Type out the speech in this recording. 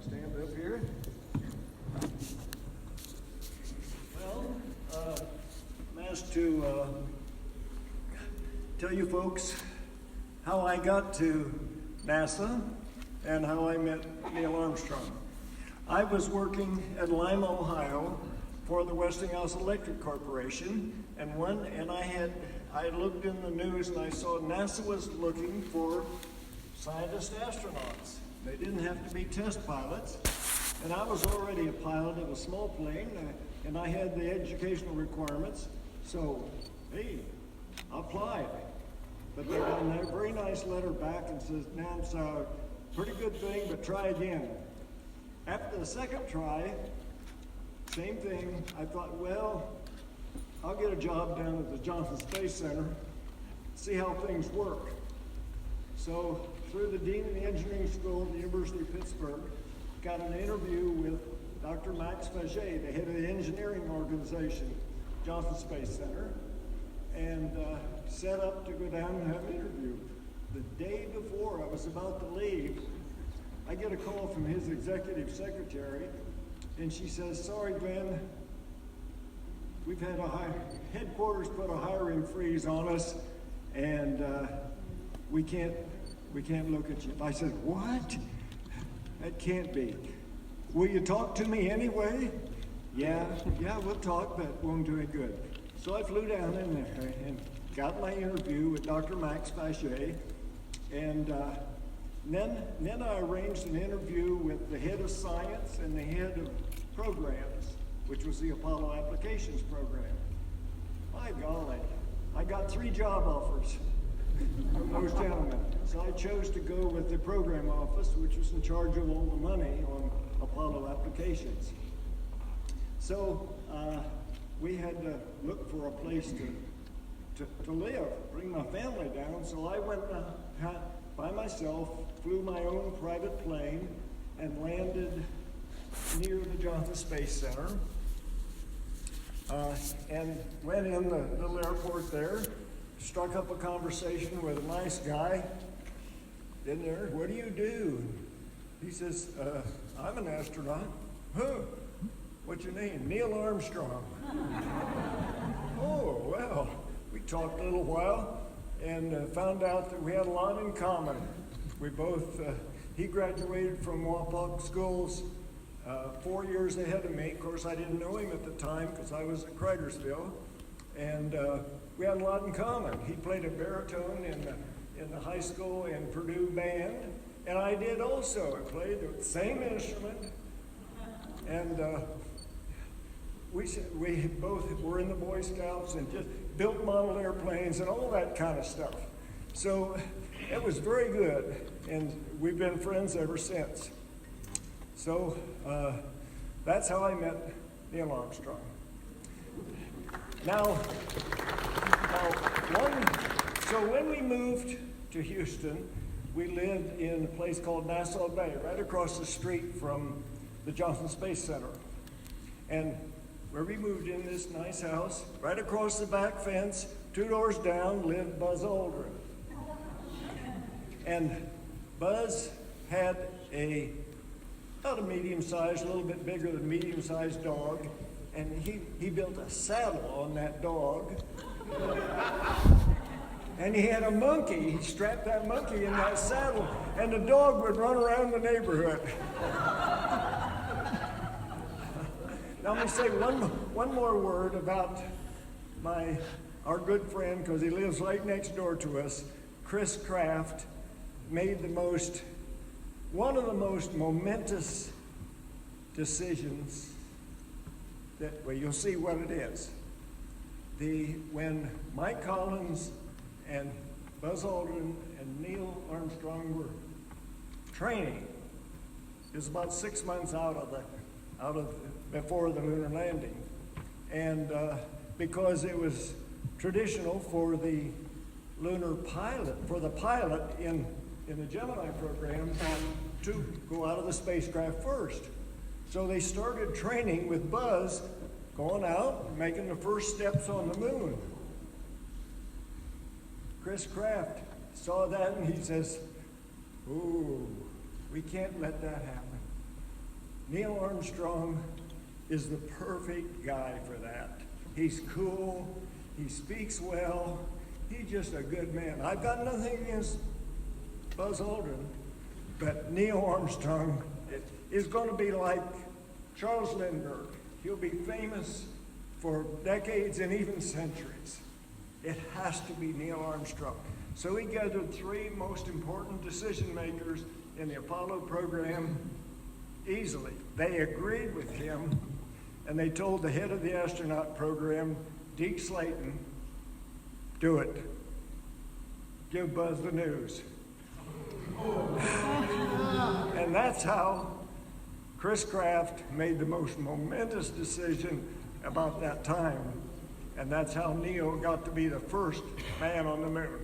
stand up here. Well, I'm asked to tell you folks how I got to NASA and how I met Neil Armstrong. I was working at Lima, Ohio for the Westinghouse Electric Corporation, and I looked in the news and I saw NASA was looking for scientist astronauts. They didn't have to be test pilots, and I was already a pilot of a small plane, and I had the educational requirements, so hey, I applied. But they got a very nice letter back and says, "Nance, pretty good thing, but try again." After the second try, same thing. I thought, well, I'll get a job down at the Johnson Space Center, see how things work. So through the Dean of the Engineering School at the University of Pittsburgh, got an interview with Dr. Max Faget, the head of the engineering organization, Johnson Space Center, and set up to go down and have an interview. The day before I was about to leave, I get a call from his executive secretary, and she says, "Sorry, Glenn, we've had headquarters put a hiring freeze on us, and we can't look at you." I said, "What? That can't be. Will you talk to me anyway?" Yeah, we'll talk, but won't do it good." So I flew down in there and got my interview with Dr. Max Faget, and then I arranged an interview with the head of science and the head of programs, which was the Apollo Applications Program. My golly, I got 3 job offers from those gentlemen. So I chose to go with the program office, which was in charge of all the money on Apollo applications. So we had to look for a place to live, bring my family down. So I went by myself, flew my own private plane, and landed near the Johnson Space Center, and went in the little airport there, struck up a conversation with a nice guy in there. "What do you do?" He says, "I'm an astronaut." "Huh, what's your name?" "Neil Armstrong." "Oh, well," we talked a little while and found out that we had a lot in common. We both, he graduated from Wapak schools 4 years ahead of me. Of course, I didn't know him at the time because I was at Cridersville, and we had a lot in common. He played a baritone in the high school and Purdue band, and I did also. I played the same instrument, and we both were in the Boy Scouts and just built model airplanes and all that kind of stuff. So it was very good, and we've been friends ever since. So that's how I met Neil Armstrong. So when we moved to Houston, we lived in a place called Nassau Bay, right across the street from the Johnson Space Center. And where we moved in this nice house, right across the back fence, 2 doors down, lived Buzz Aldrin. And Buzz had about a medium-sized, a little bit bigger than medium-sized dog, and he built a saddle on that dog. And he had a monkey. He strapped that monkey in that saddle, and the dog would run around the neighborhood. Now let me say one more word about our good friend, because he lives right next door to us. Chris Kraft made one of the most momentous decisions well, you'll see what it is. When Mike Collins and Buzz Aldrin and Neil Armstrong were training, it was about 6 months before the lunar landing, and because it was traditional for the pilot in the Gemini program to go out of the spacecraft first. So they started training with Buzz going out and making the first steps on the moon. Chris Kraft saw that and he says, "Ooh, we can't let that happen. Neil Armstrong is the perfect guy for that. He's cool, he speaks well, he's just a good man. I've got nothing against Buzz Aldrin, but Neil Armstrong is going to be like Charles Lindbergh. He'll be famous for decades and even centuries. It has to be Neil Armstrong. So he gathered three most important decision makers in the Apollo program easily. They agreed with him, and they told the head of the astronaut program, Deke Slayton, do it. Give Buzz the news. And that's how Chris Kraft made the most momentous decision about that time. And that's how Neil got to be the first man on the moon.